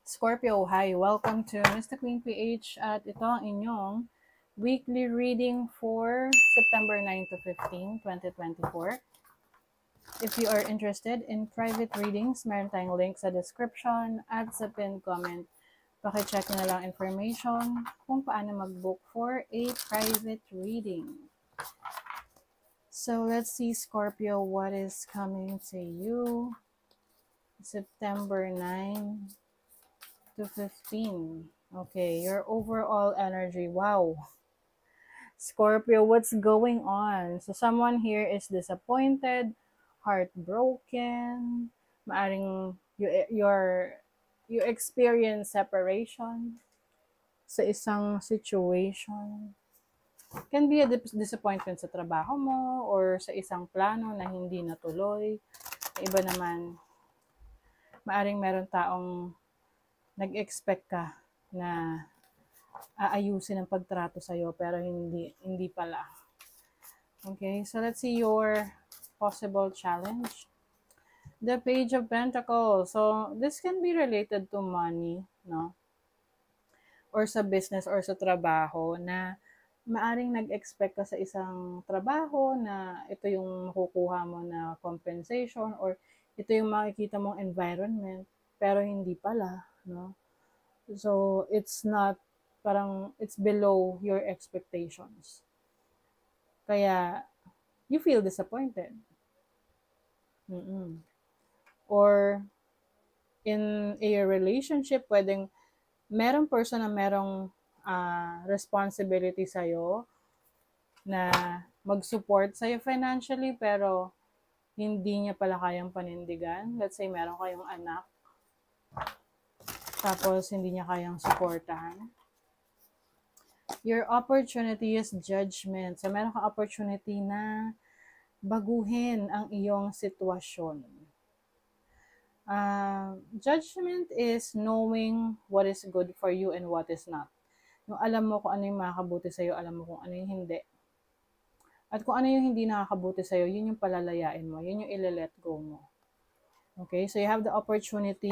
Scorpio, hi! Welcome to Mr. Queen PH at ito ang inyong weekly reading for September 9 to 15, 2024. If you are interested in private readings, meron tayong link sa description at sa pinned comment. Pakicheck nyo na lang information kung paano mag-book for a private reading. So let's see, Scorpio, what is coming to you September 9 to 15. Okay, your overall energy. Wow. Scorpio, what's going on? So someone here is disappointed, heartbroken, maaring you experience separation sa isang situation. Can be a disappointment sa trabaho mo or sa isang plano na hindi natuloy. Iba naman, maaring meron taong nag-expect ka na aayusin ang pagtrato sa'yo pero hindi pala. Okay, so let's see your possible challenge. The Page of Pentacles. So this can be related to money, no? Or sa business or sa trabaho na maaring nag-expect ka sa isang trabaho na ito yung makukuha mo na compensation or ito yung makikita mong environment pero hindi pala, no? So it's not, parang it's below your expectations. Kaya you feel disappointed. Or in a relationship, pwedeng merong person na merong responsibility sa'yo na mag-support sa'yo financially pero hindi niya pala kayang panindigan. Let's say meron kayong anak tapos hindi niya kayang supportahan. Your opportunity is judgment. So meron kang opportunity na baguhin ang iyong sitwasyon. Judgment is knowing what is good for you and what is not. Yung alam mo kung ano yung makakabuti sa'yo, alam mo kung ano yung hindi. At kung ano yung hindi nakakabuti sa'yo, yun yung palalayain mo, yun yung ile-let go mo. Okay, so you have the opportunity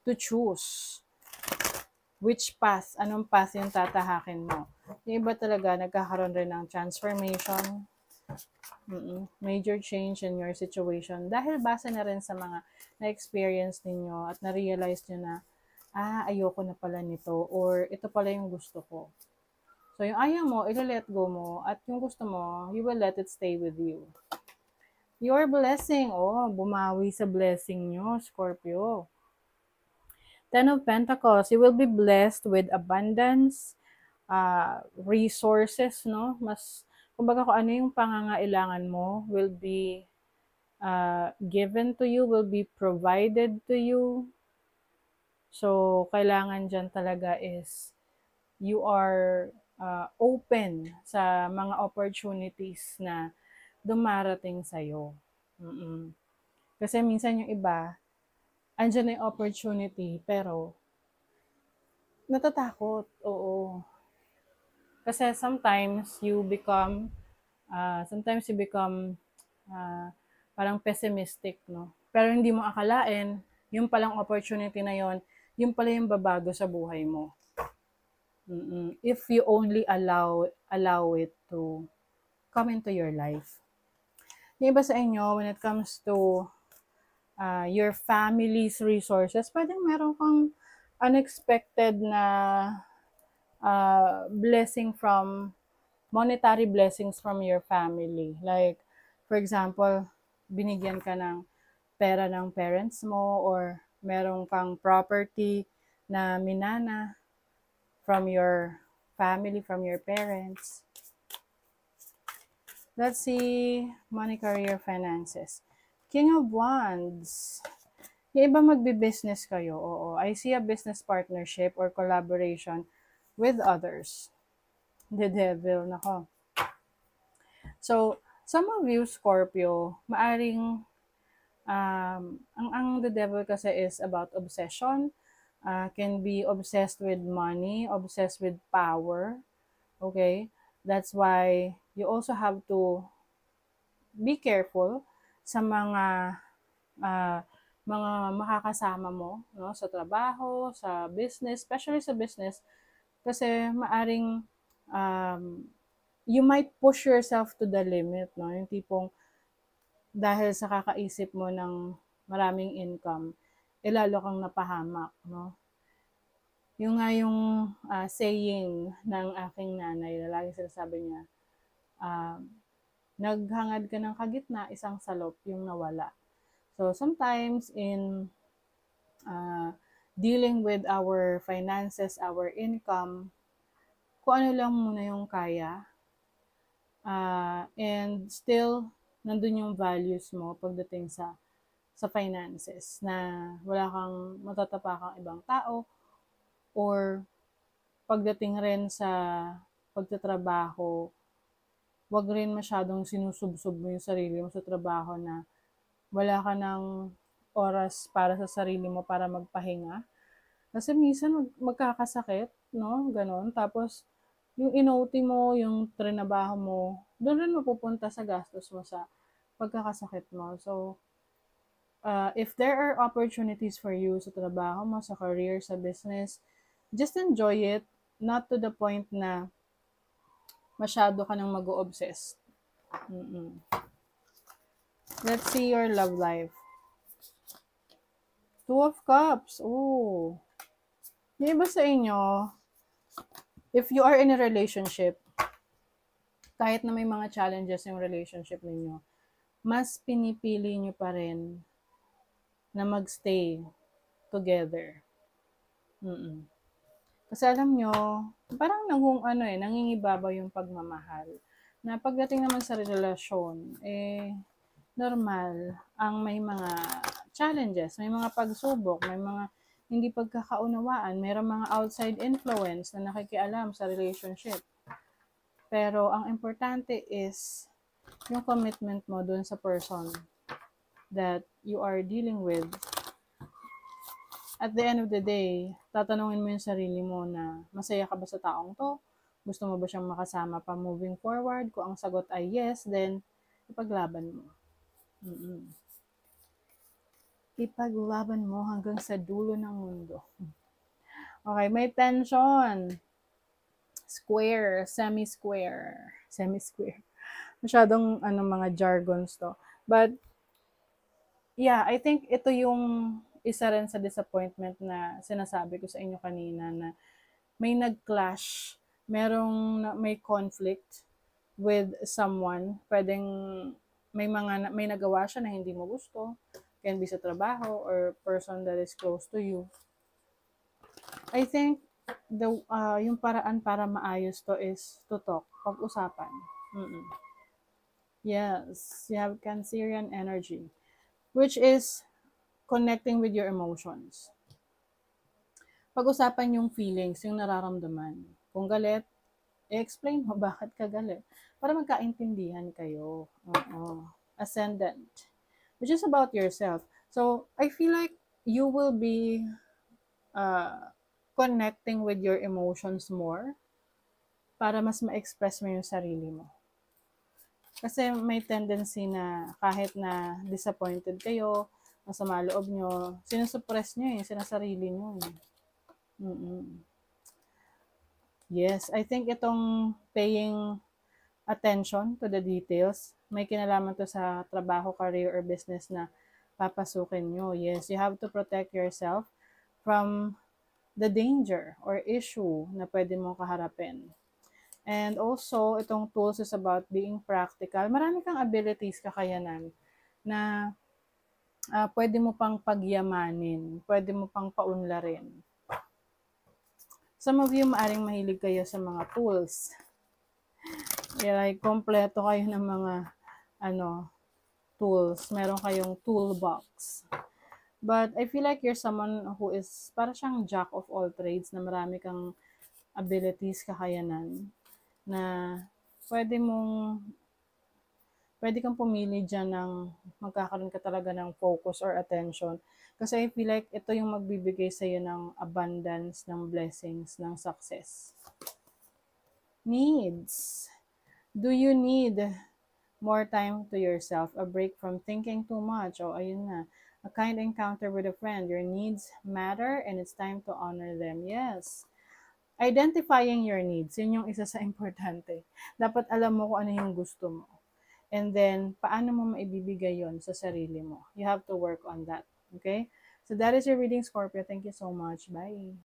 to choose which path, anong path yung tatahakin mo. Yung iba talaga, nagkakaroon rin ng transformation, major change in your situation. Dahil base na rin sa mga na-experience ninyo at na-realize nyo na, ayoko na pala nito or ito pala yung gusto ko. So yung ayaw mo, ila-let go mo at yung gusto mo, you will let it stay with you. Your blessing, bumawi sa blessing nyo, Scorpio. Ten of Pentacles, you will be blessed with abundance, resources, no? Mas, kumbaga kung ano yung pangangailangan mo will be given to you, will be provided to you. So, kailangan dyan talaga is you are open sa mga opportunities na dumarating sa'yo. Kasi minsan yung iba, andyan na yung opportunity, pero natatakot. Oo. Kasi sometimes you become parang pessimistic, no? Pero hindi mo akalain, yung palang opportunity na yon, yung pala yung babago sa buhay mo. If you only allow it to come into your life. Yung iba sa inyo, when it comes to your family's resources, pwedeng meron kang unexpected na blessing from, monetary blessings from your family. Like, for example, binigyan ka ng pera ng parents mo or meron kang property na minana from your family, from your parents. Let's see, money, career, finances. King of Wands. Yung iba magbi-business kayo. Oo, I see a business partnership or collaboration with others. The devil, nako. So, some of you, Scorpio, maaring, ang the devil kasi is about obsession. Can be obsessed with money, obsessed with power. Okay? That's why you also have to be careful sa mga mga makakasama mo, no, sa trabaho, sa business, especially sa business, kasi maaring you might push yourself to the limit, no? Yung tipong dahil sa kakaisip mo ng maraming income, lalo kang napahamak, no? Yung nga yung saying ng aking nanay na lagi sinasabi niya, ah, naghangad ka ng kagitna, isang salop yung nawala. So sometimes in dealing with our finances, our income, kung ano lang muna yung kaya, and still nandun yung values mo pagdating sa finances, na wala kang matatapakang ibang tao, or pagdating rin sa pagtatrabaho, wag rin masyadong sinusubsob mo yung sarili mo sa trabaho na wala ka ng oras para sa sarili mo para magpahinga. Kasi minsan magkakasakit, no? Ganon. Tapos, yung inoti mo, yung trinabaho mo, doon rin mapupunta sa gastos mo sa pagkakasakit mo. So, if there are opportunities for you sa trabaho mo, sa career, sa business, just enjoy it. Not to the point na masyado ka nang mag-o-obsess. Let's see your love life. Two of Cups. Ooh. Yung iba sa inyo, if you are in a relationship, kahit na may mga challenges yung relationship ninyo, mas pinipili nyo pa rin na magstay together. Kasi alam nyo, parang nangingibabaw yung pagmamahal. Na pagdating naman sa relasyon, normal ang may mga challenges, may mga pagsubok, may mga hindi pagkakaunawaan, mayroong mga outside influence na nakikialam sa relationship. Pero ang importante is yung commitment mo dun sa person that you are dealing with. At the end of the day, tatanungin mo yung sarili mo na masaya ka ba sa taong to? Gusto mo ba siyang makasama pa moving forward? Kung ang sagot ay yes, then ipaglaban mo. Ipaglaban mo hanggang sa dulo ng mundo. Okay, may tension. Square, semi-square. Semi-square. Masyadong mga jargons to. But, yeah, I think ito yung isa rin sa disappointment na sinasabi ko sa inyo kanina, na may nag-clash, may conflict with someone. Pwedeng may nagawa siya na hindi mo gusto. Can be sa trabaho or person that is close to you. I think yung paraan para maayos to is to talk, pag-usapan. Yes, you have Cancerian energy, which is connecting with your emotions. Pag-usapan yung feelings, yung nararamdaman. Kung galit, i-explain mo bakit ka galit para magkaintindihan kayo. Ascendant, which is about yourself. So, I feel like you will be connecting with your emotions more para mas ma-express mo yung sarili mo. Kasi may tendency na kahit na disappointed kayo, masama loob nyo, sinusuppress nyo sinasarili nyo. Yes, I think itong paying attention to the details, may kinalaman to sa trabaho, career, or business na papasukin nyo. Yes, you have to protect yourself from the danger or issue na pwede mong kaharapin. And also, itong tools is about being practical. Marami kang abilities, kakayanan na pwede mo pang pagyamanin, pwede mo pang paunlarin. Some of you, maaring mahilig kayo sa mga tools. Like, kompleto kayo ng mga tools. Meron kayong toolbox. But I feel like you're someone who is para siyang jack of all trades, na marami kang abilities, kakayanan, na pwede kang pumili dyan ng magkakaroon ka talaga ng focus or attention. Kasi I feel like ito yung magbibigay sa'yo ng abundance, ng blessings, ng success. Needs. Do you need more time to yourself? A break from thinking too much? O ayun na. A kind encounter with a friend. Your needs matter and it's time to honor them. Yes. Identifying your needs, yun yung isa sa importante. Dapat alam mo kung ano yung gusto mo. And then, paano mo maibibigay yon sa sarili mo. You have to work on that. Okay? So that is your reading, Scorpio. Thank you so much. Bye.